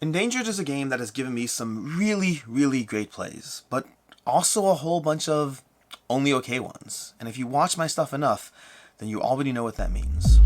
Endangered is a game that has given me some really great plays, but also a whole bunch of only okay ones. And if you watch my stuff enough, then you already know what that means.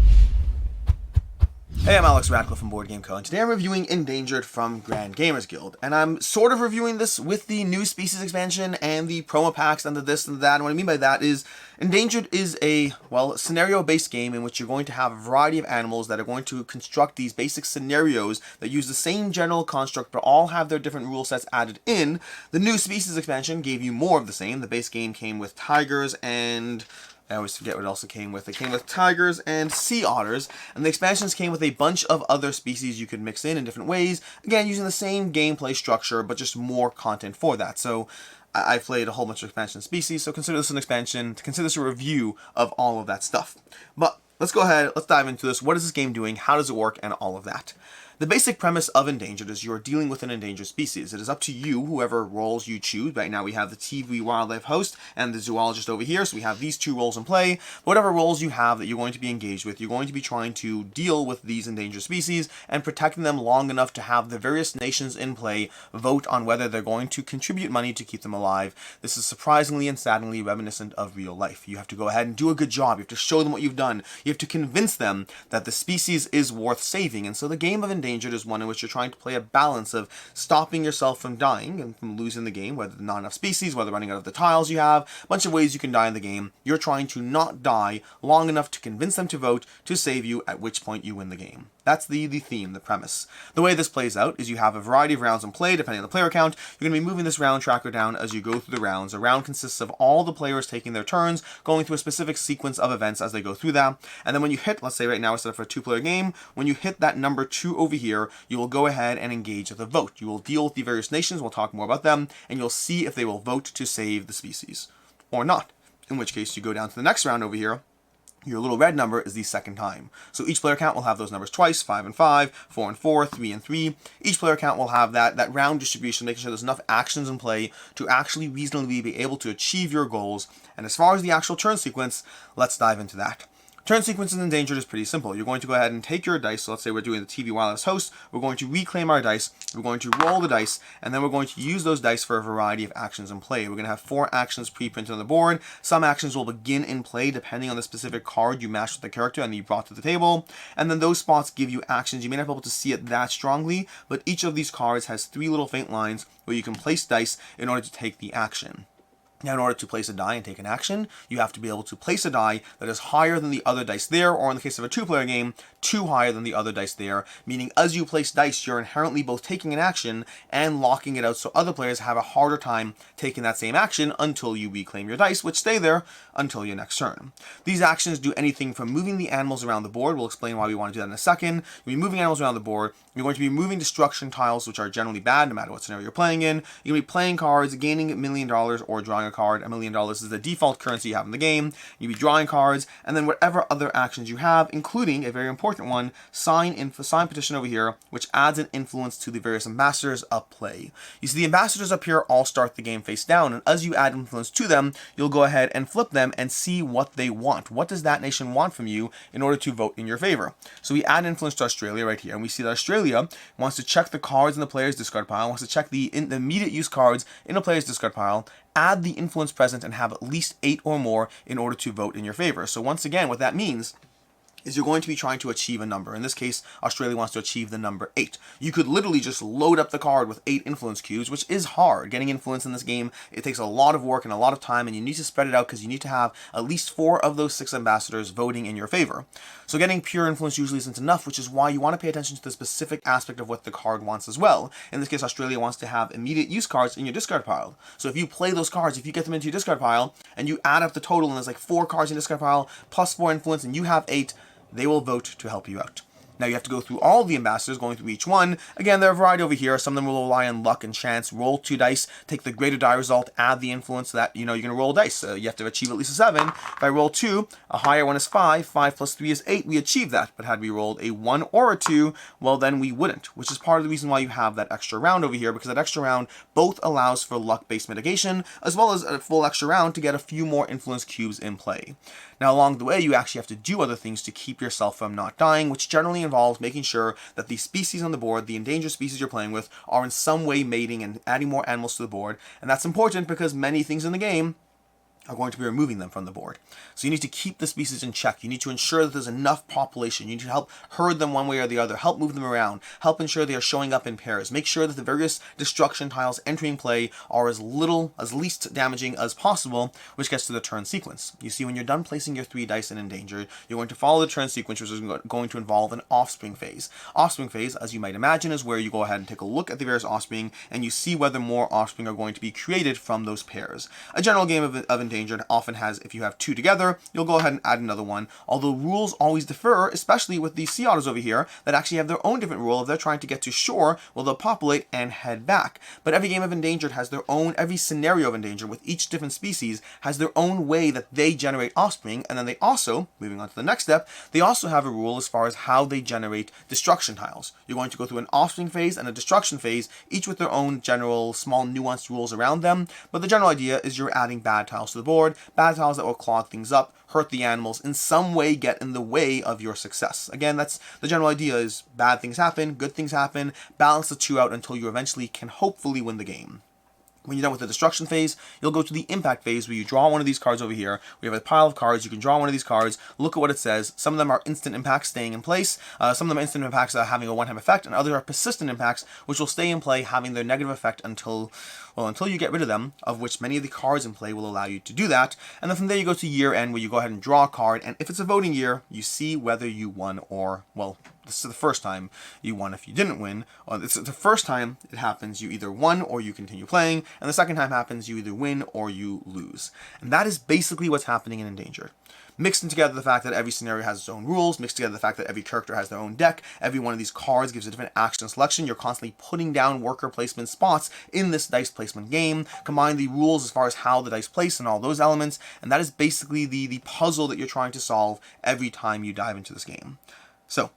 Hey, I'm Alex Radcliffe from Board Game Co. And today I'm reviewing Endangered from Grand Gamers Guild. And I'm sort of reviewing this with the new species expansion and the promo packs and the this and that. And what I mean by that is Endangered is a, well, scenario-based game in which you're going to have a variety of animals that are going to construct these basic scenarios that use the same general construct but all have their different rule sets added in. The new species expansion gave you more of the same. The base game came with tigers and I always forget what else it came with. It came with tigers and sea otters, and the expansions came with a bunch of other species you could mix in different ways, again, using the same gameplay structure, but just more content for that. So I've played a whole bunch of expansion species, so consider this an expansion, consider this a review of all of that stuff. But let's go ahead, let's dive into this. What is this game doing? How does it work? And all of that. The basic premise of Endangered is you're dealing with an endangered species. It is up to you, whoever roles you choose. Right now we have the TV wildlife host and the zoologist over here, so we have these two roles in play. Whatever roles you have that you're going to be engaged with, you're going to be trying to deal with these endangered species and protecting them long enough to have the various nations in play vote on whether they're going to contribute money to keep them alive. This is surprisingly and sadly reminiscent of real life. You have to go ahead and do a good job. You have to show them what you've done. You have to convince them that the species is worth saving. And so the game of Endangered is one in which you're trying to play a balance of stopping yourself from dying and from losing the game, whether not enough species, whether running out of the tiles you have, a bunch of ways you can die in the game. You're trying to not die long enough to convince them to vote to save you, at which point you win the game. That's the theme, the premise. The way this plays out is you have a variety of rounds in play, depending on the player count. You're going to be moving this round tracker down as you go through the rounds. A round consists of all the players taking their turns, going through a specific sequence of events as they go through that. And then when you hit, let's say right now we're set up for a 2-player game, when you hit that number 2 over here, you will go ahead and engage with a vote. You will deal with the various nations, we'll talk more about them, and you'll see if they will vote to save the species, or not. In which case you go down to the next round over here. Your little red number is the second time. So each player count will have those numbers twice, 5 and 5, 4 and 4, 3 and 3. Each player count will have that round distribution, making sure there's enough actions in play to actually reasonably be able to achieve your goals. And as far as the actual turn sequence, let's dive into that. Turn sequence in Endangered is pretty simple. You're going to go ahead and take your dice. So let's say we're doing the TV Wildlife host. We're going to reclaim our dice. We're going to roll the dice, and then we're going to use those dice for a variety of actions in play. We're going to have 4 actions pre-printed on the board. Some actions will begin in play depending on the specific card you matched with the character and you brought to the table. And then those spots give you actions. You may not be able to see it that strongly, but each of these cards has 3 little faint lines where you can place dice in order to take the action. Now, in order to place a die and take an action, you have to be able to place a die that is higher than the other dice there, or in the case of a 2-player game, 2 higher than the other dice there, meaning as you place dice, you're inherently both taking an action and locking it out so other players have a harder time taking that same action until you reclaim your dice, which stay there until your next turn. These actions do anything from moving the animals around the board. We'll explain why we want to do that in a second. You'll be moving animals around the board. You're going to be moving destruction tiles, which are generally bad no matter what scenario you're playing in. You're going to be playing cards, gaining $1 million, or drawing a card. $1 million is the default currency you have in the game. You'll be drawing cards, and then whatever other actions you have, including a very important one, sign petition over here, which adds an influence to the various ambassadors up play. You see the ambassadors up here all start the game face down, and as you add influence to them, you'll go ahead and flip them and see what they want. What does that nation want from you in order to vote in your favor? So we add influence to Australia right here, and we see that Australia wants to check the cards in the player's discard pile, wants to check the immediate use cards in a player's discard pile, add the influence present, and have at least 8 or more in order to vote in your favor. So once again, what that means is you're going to be trying to achieve a number. In this case, Australia wants to achieve the number 8. You could literally just load up the card with 8 influence cubes, which is hard. Getting influence in this game, it takes a lot of work and a lot of time, and you need to spread it out because you need to have at least 4 of those 6 ambassadors voting in your favor. So getting pure influence usually isn't enough, which is why you want to pay attention to the specific aspect of what the card wants as well. In this case, Australia wants to have immediate use cards in your discard pile. So if you play those cards, if you get them into your discard pile, and you add up the total, and there's like 4 cards in your discard pile, plus 4 influence, and you have 8, they will vote to help you out. Now you have to go through all the ambassadors, going through each one. Again, there are a variety over here. Some of them will rely on luck and chance. Roll 2 dice, take the greater die result, add the influence that, you're going to roll dice. You have to achieve at least a 7. If I roll 2, a higher one is 5. 5 plus 3 is 8. We achieve that. But had we rolled a 1 or a 2, well, then we wouldn't, which is part of the reason why you have that extra round over here, because that extra round both allows for luck-based mitigation, as well as a full extra round to get a few more influence cubes in play. Now, along the way, you actually have to do other things to keep yourself from not dying, which generally involves making sure that the species on the board, the endangered species you're playing with, are in some way mating and adding more animals to the board. And that's important because many things in the game are going to be removing them from the board. So you need to keep the species in check. You need to ensure that there's enough population. You need to help herd them one way or the other, help move them around, help ensure they are showing up in pairs, make sure that the various destruction tiles entering play are as least damaging as possible, which gets to the turn sequence. You see, when you're done placing your 3 dice in Endangered, you're going to follow the turn sequence, which is going to involve an offspring phase. Offspring phase, as you might imagine, is where you go ahead and take a look at the various offspring, and you see whether more offspring are going to be created from those pairs. A general game of Endangered often has, if you have 2 together, you'll go ahead and add another one, although rules always differ, especially with these sea otters over here that actually have their own different rule. If they're trying to get to shore, well, they'll populate and head back. But every game of Endangered has their own, every scenario of Endangered with each different species has their own way that they generate offspring, and then they also, moving on to the next step, they also have a rule as far as how they generate destruction tiles. You're going to go through an offspring phase and a destruction phase, each with their own general small nuanced rules around them, but the general idea is you're adding bad tiles to the board, bad tiles that will clog things up, hurt the animals, in some way get in the way of your success. Again, that's the general idea, is bad things happen, good things happen, balance the 2 out until you eventually can hopefully win the game. When you're done with the destruction phase, you'll go to the impact phase where you draw one of these cards over here. We have a pile of cards. You can draw one of these cards, look at what it says. Some of them are instant impacts staying in place. Some of them are instant impacts having a one-time effect, and others are persistent impacts which will stay in play having their negative effect until you get rid of them, of which many of the cards in play will allow you to do that. And then from there you go to year end where you go ahead and draw a card, and if it's a voting year, you see whether you won or, well, this is the first time you won if you didn't win. It's the first time it happens, you either won or you continue playing, and the second time happens, you either win or you lose. And that is basically what's happening in Endangered. Mixed in together the fact that every scenario has its own rules, mixed together the fact that every character has their own deck, every one of these cards gives a different action selection, you're constantly putting down worker placement spots in this dice placement game, combine the rules as far as how the dice place and all those elements, and that is basically the puzzle that you're trying to solve every time you dive into this game. So,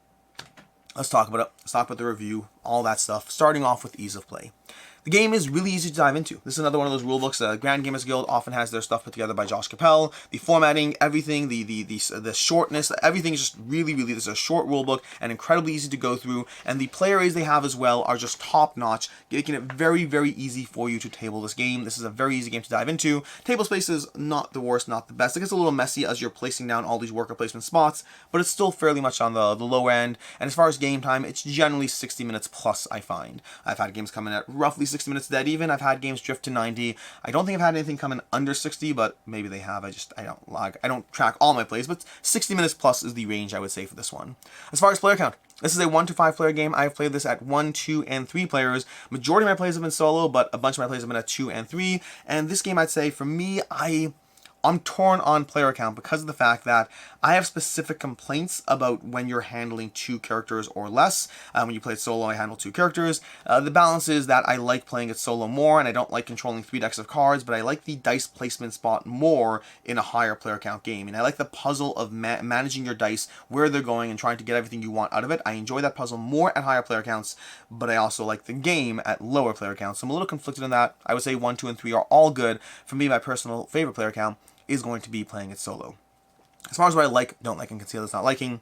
let's talk about it. Let's talk about the review, all that stuff, starting off with ease of play. The game is really easy to dive into. This is another one of those rule books. Grand Gamers Guild often has their stuff put together by Josh Capel. The formatting, everything, the shortness, everything is just really, this is a short rule book and incredibly easy to go through. And the player aids they have as well are just top notch, making it very, very easy for you to table this game. This is a very easy game to dive into. Table space is not the worst, not the best. It gets a little messy as you're placing down all these worker placement spots, but it's still fairly much on the low end. And as far as game time, it's generally 60 minutes plus, I find. I've had games come in at roughly 60 minutes dead even. I've had games drift to 90. I don't think I've had anything come in under 60, but maybe they have. I don't track all my plays, but 60 minutes plus is the range I would say for this one. As far as player count, this is a 1 to 5 player game. I've played this at 1, 2, and 3 players. Majority of my plays have been solo, but a bunch of my plays have been at 2 and 3. And this game, I'd say, for me, I'm torn on player count because of the fact that I have specific complaints about when you're handling 2 characters or less. When you play it solo, I handle 2 characters. The balance is that I like playing it solo more, and I don't like controlling 3 decks of cards, but I like the dice placement spot more in a higher player count game. And I like the puzzle of managing your dice, where they're going, and trying to get everything you want out of it. I enjoy that puzzle more at higher player counts, but I also like the game at lower player counts. So I'm a little conflicted in that. I would say 1, 2, and 3 are all good. For me, my personal favorite player count is going to be playing it solo. As far as what I like, don't like, and conceal as not liking,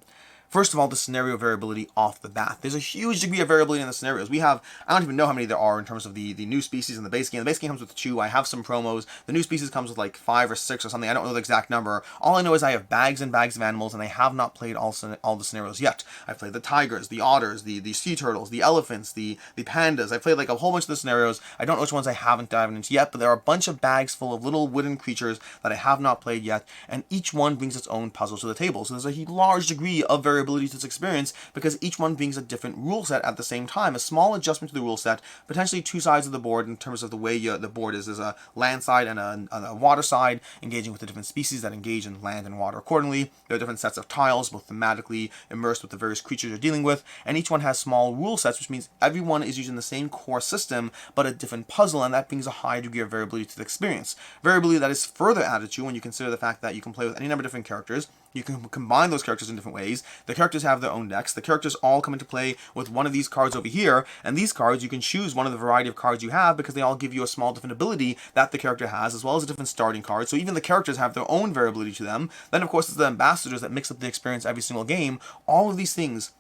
first of all, the scenario variability off the bat. There's a huge degree of variability in the scenarios. We have, I don't even know how many there are in terms of the new species in the base game. The base game comes with 2. I have some promos. The new species comes with like 5 or 6 or something. I don't know the exact number. All I know is I have bags and bags of animals, and I have not played all the scenarios yet. I've played the tigers, the otters, the sea turtles, the elephants, the pandas. I've played like a whole bunch of the scenarios. I don't know which ones I haven't dived into yet, but there are a bunch of bags full of little wooden creatures that I have not played yet, and each one brings its own puzzle to the table. So there's a large degree of variability to this experience, because each one brings a different rule set at the same time. A small adjustment to the rule set, potentially 2 sides of the board in terms of the way the board is. There's a land side and a water side, engaging with the different species that engage in land and water accordingly. There are different sets of tiles, both thematically immersed with the various creatures you're dealing with, and each one has small rule sets, which means everyone is using the same core system, but a different puzzle, and that brings a high degree of variability to the experience. Variability that is further added to when you consider the fact that you can play with any number of different characters. You can combine those characters in different ways. The characters have their own decks. The characters all come into play with one of these cards over here, and these cards, you can choose one of the variety of cards you have because they all give you a small different ability that the character has, as well as a different starting card. So even the characters have their own variability to them. Then, of course, it's the ambassadors that mix up the experience every single game. All of these things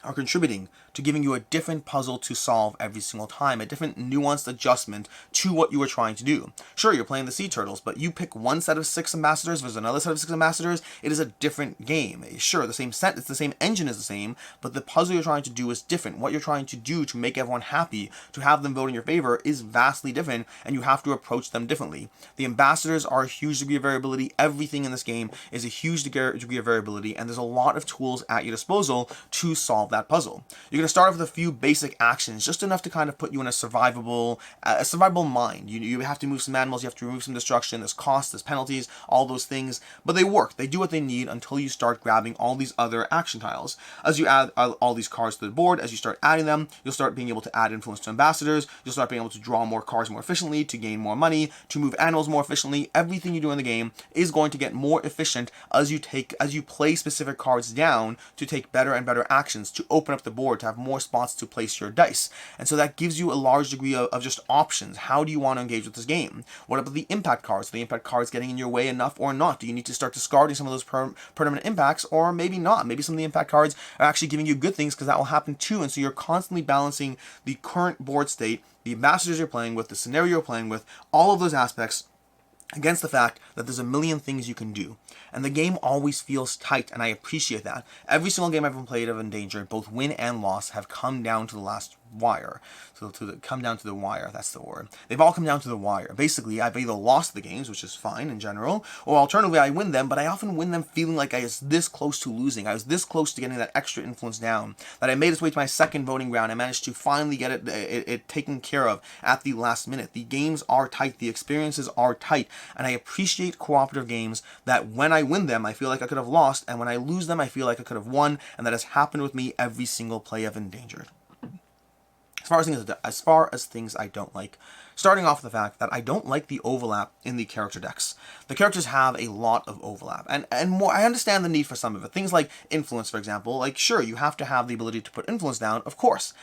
are contributing to giving you a different puzzle to solve every single time, a different nuanced adjustment to what you were trying to do. Sure, you're playing the sea turtles, but you pick one set of 6 ambassadors versus another set of 6 ambassadors, it is a different game. Sure, the same set, it's the same engine is the same, but the puzzle you're trying to do is different. What you're trying to do to make everyone happy, to have them vote in your favor, is vastly different, and you have to approach them differently. The ambassadors are a huge degree of variability. Everything in this game is a huge degree of variability, and there's a lot of tools at your disposal to solve that puzzle. You're going to start off with a few basic actions, just enough to kind of put you in a survivable mind. You have to move some animals, you have to remove some destruction, there's costs, there's penalties, all those things, but they work. They do what they need until you start grabbing all these other action tiles. As you add all these cards to the board, as you start adding them, you'll start being able to add influence to ambassadors, you'll start being able to draw more cards more efficiently, to gain more money, to move animals more efficiently. Everything you do in the game is going to get more efficient as you play specific cards down to take better and better actions, to open up the board, to have more spots to place your dice. And so that gives you a large degree of just options. How do you want to engage with this game? What about the impact cards? Are the impact cards getting in your way enough or not? Do you need to start discarding some of those permanent impacts, or maybe not? Maybe some of the impact cards are actually giving you good things, because that will happen too. And so you're constantly balancing the current board state, the ambassadors you're playing with, the scenario you're playing with, all of those aspects against the fact that there's a million things you can do. And the game always feels tight, and I appreciate that. Every single game I've ever played of Endangered, both win and loss, have come down to the last wire. So come down to the wire, that's the word. They've all come down to the wire. Basically, I've either lost the games, which is fine in general, or alternatively I win them, but I often win them feeling like I was this close to losing. I was this close to getting that extra influence down, that I made its way to my second voting round. I managed to finally get it taken care of at the last minute. The games are tight, the experiences are tight, and I appreciate cooperative games that when I win them, I feel like I could have lost, and when I lose them, I feel like I could have won, and that has happened with me every single play of Endangered. As far as things I don't like, starting off with the fact that I don't like the overlap in the character decks. The characters have a lot of overlap, and more. I understand the need for some of it. Things like influence, for example. Like, sure, you have to have the ability to put influence down, of course.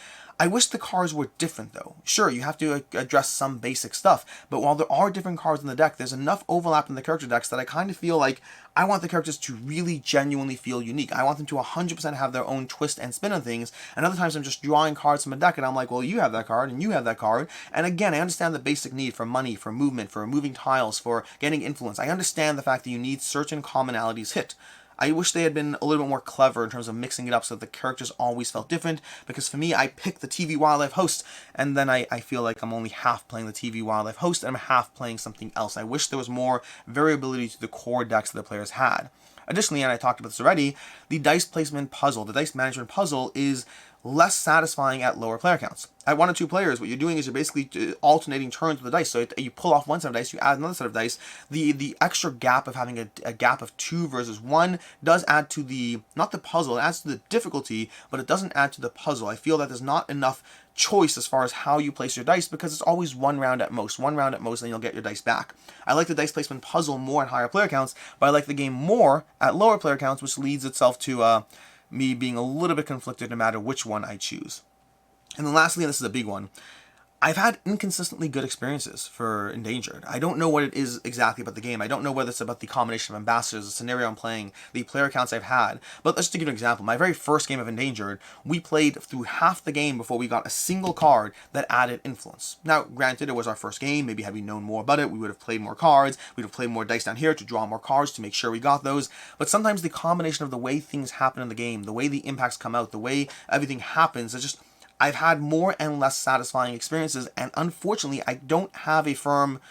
I wish the cards were different, though. Sure, you have to address some basic stuff, but while there are different cards in the deck, there's enough overlap in the character decks that I kind of feel like I want the characters to really genuinely feel unique. I want them to 100% have their own twist and spin on things, and other times I'm just drawing cards from a deck, and I'm like, well, you have that card, and you have that card, and again, I understand the basic need for money, for movement, for moving tiles, for getting influence. I understand the fact that you need certain commonalities hit. I wish they had been a little bit more clever in terms of mixing it up so that the characters always felt different, because for me, I pick the TV Wildlife host, and then I feel like I'm only half playing the TV Wildlife host, and I'm half playing something else. I wish there was more variability to the core decks that the players had. Additionally, and I talked about this already, the dice placement puzzle, the dice management puzzle is less satisfying at lower player counts. At 1 or 2 players, what you're doing is you're basically alternating turns with the dice. So you pull off one set of dice, you add another set of dice. The extra gap of having a gap of 2 versus 1 does add to the, not the puzzle, it adds to the difficulty, but it doesn't add to the puzzle. I feel that there's not enough choice as far as how you place your dice, because it's always one round at most, and you'll get your dice back. I like the dice placement puzzle more at higher player counts, but I like the game more at lower player counts, which leads itself to me being a little bit conflicted no matter which one I choose. And then lastly, and this is a big one, I've had inconsistently good experiences for Endangered. I don't know what it is exactly about the game. I don't know whether it's about the combination of ambassadors, the scenario I'm playing, the player counts I've had. But let's just give you an example. My very first game of Endangered, we played through half the game before we got a single card that added influence. Now, granted, it was our first game. Maybe had we known more about it, we would have played more cards. We'd have played more dice down here to draw more cards to make sure we got those. But sometimes the combination of the way things happen in the game, the way the impacts come out, the way everything happens, I've had more and less satisfying experiences, and unfortunately, I don't have a firm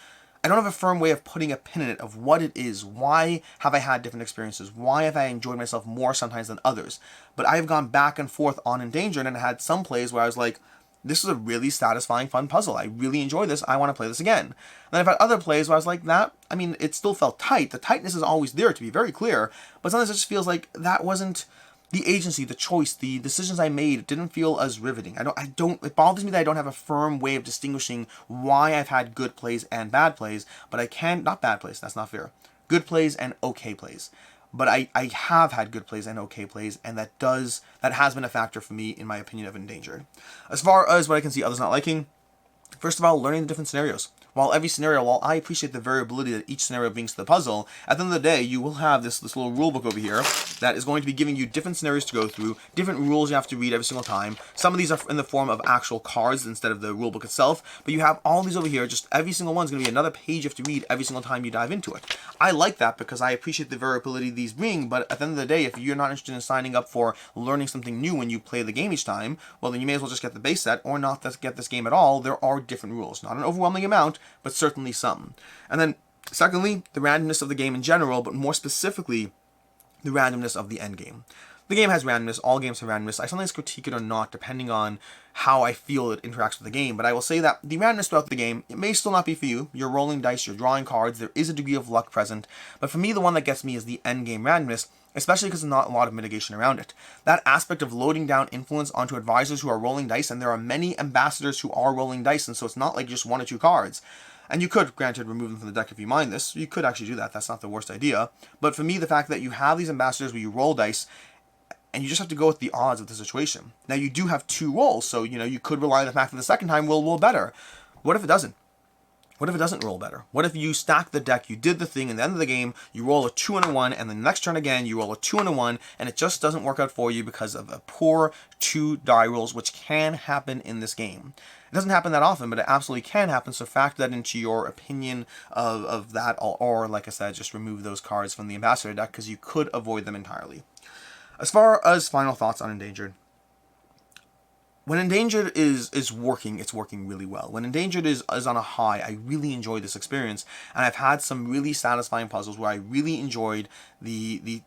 way of putting a pin in it of what it is. Why have I had different experiences? Why have I enjoyed myself more sometimes than others? But I've gone back and forth on Endangered and had some plays where I was like, this is a really satisfying, fun puzzle. I really enjoy this. I want to play this again. And then I've had other plays where I was like, it still felt tight. The tightness is always there, to be very clear, but sometimes it just feels like that wasn't the agency, the choice, the decisions I made didn't feel as riveting. It bothers me that I don't have a firm way of distinguishing why I've had good plays and bad plays, but I can, not bad plays, that's not fair. Good plays and okay plays. But I have had good plays and okay plays, and that has been a factor for me, in my opinion, of Endangered. As far as what I can see others not liking, first of all, learning the different scenarios. while I appreciate the variability that each scenario brings to the puzzle, at the end of the day, you will have this little rule book over here that is going to be giving you different scenarios to go through, different rules you have to read every single time. Some of these are in the form of actual cards instead of the rule book itself, but you have all these over here, just every single one's going to be another page you have to read every single time you dive into it. I like that because I appreciate the variability these bring, but at the end of the day, if you're not interested in signing up for learning something new when you play the game each time, well then you may as well just get the base set or not get this game at all. There are different rules. Not an overwhelming amount, but certainly some. And then, secondly, the randomness of the game in general, but more specifically, the randomness of the end game. The game has randomness, all games have randomness. I sometimes critique it or not, depending on how I feel it interacts with the game, but I will say that the randomness throughout the game, it may still not be for you. You're rolling dice, you're drawing cards, there is a degree of luck present, but for me, the one that gets me is the end game randomness, especially because there's not a lot of mitigation around it. That aspect of loading down influence onto advisors who are rolling dice, and there are many ambassadors who are rolling dice, and so it's not like just 1 or 2 cards. And you could, granted, remove them from the deck if you mind this. You could actually do that. That's not the worst idea. But for me, the fact that you have these ambassadors where you roll dice, and you just have to go with the odds of the situation. Now, you do have 2 rolls, so, you could rely on the fact that the second time will roll better. What if it doesn't? What if it doesn't roll better? What if you stack the deck, you did the thing, and at the end of the game, you roll a 2 and a 1, and the next turn again, you roll a 2 and a 1, and it just doesn't work out for you because of a poor 2 die rolls, which can happen in this game. It doesn't happen that often, but it absolutely can happen, so factor that into your opinion of that, or like I said, just remove those cards from the ambassador deck, because you could avoid them entirely. As far as final thoughts on Endangered, when Endangered is working, it's working really well. When Endangered is on a high, I really enjoy this experience, and I've had some really satisfying puzzles where I really enjoyed the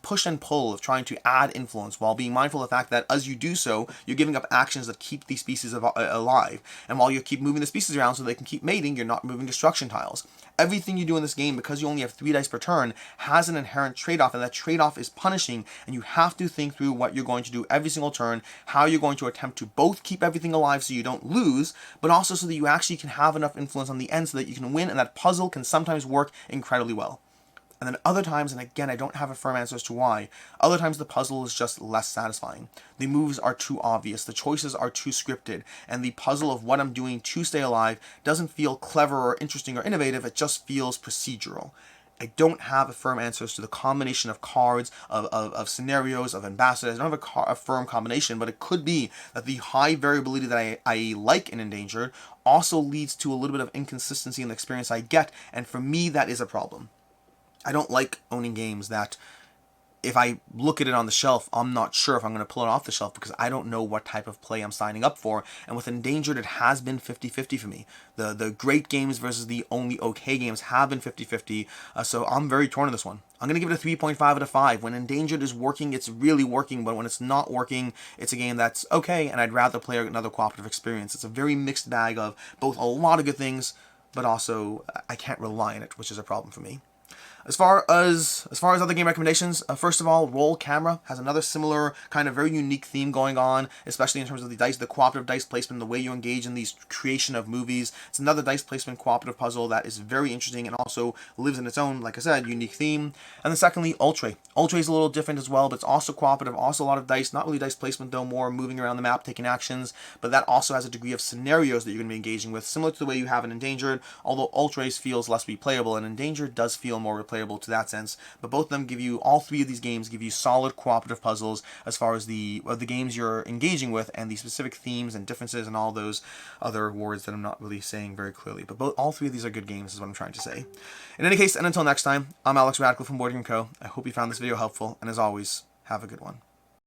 push and pull of trying to add influence while being mindful of the fact that as you do so, you're giving up actions that keep these species alive. And while you keep moving the species around so they can keep mating, you're not moving destruction tiles. Everything you do in this game, because you only have 3 dice per turn, has an inherent trade-off, and that trade-off is punishing, and you have to think through what you're going to do every single turn, how you're going to attempt to both keep everything alive so you don't lose, but also so that you actually can have enough influence on the end so that you can win, and that puzzle can sometimes work incredibly well. And then other times, and again, I don't have a firm answer as to why, other times the puzzle is just less satisfying. The moves are too obvious, the choices are too scripted, and the puzzle of what I'm doing to stay alive doesn't feel clever or interesting or innovative, it just feels procedural. I don't have a firm answer as to the combination of cards, of scenarios, of ambassadors. I don't have a firm combination, but it could be that the high variability that I like in Endangered also leads to a little bit of inconsistency in the experience I get, and for me, that is a problem. I don't like owning games that if I look at it on the shelf, I'm not sure if I'm going to pull it off the shelf because I don't know what type of play I'm signing up for. And with Endangered, it has been 50-50 for me. The great games versus the only okay games have been 50-50. So I'm very torn on this one. I'm going to give it a 3.5 out of 5. When Endangered is working, it's really working. But when it's not working, it's a game that's okay. And I'd rather play another cooperative experience. It's a very mixed bag of both a lot of good things, but also I can't rely on it, which is a problem for me. As far as other game recommendations, first of all, Roll Camera has another similar kind of very unique theme going on, especially in terms of the dice, the cooperative dice placement, the way you engage in these creation of movies. It's another dice placement cooperative puzzle that is very interesting and also lives in its own, like I said, unique theme. And then secondly, Ultra. Ultra is a little different as well, but it's also cooperative, also a lot of dice, not really dice placement though, more moving around the map, taking actions, but that also has a degree of scenarios that you're going to be engaging with, similar to the way you have in Endangered, although Ultra feels less replayable, and Endangered does feel more replayable to that sense. But both of them give you, all 3 of these games give you solid cooperative puzzles as far as the games you're engaging with and the specific themes and differences and all those other words that I'm not really saying very clearly. But all 3 of these are good games is what I'm trying to say. In any case, and until next time, I'm Alex Radical from Board Game Co. I hope you found this video helpful, and as always, have a good one.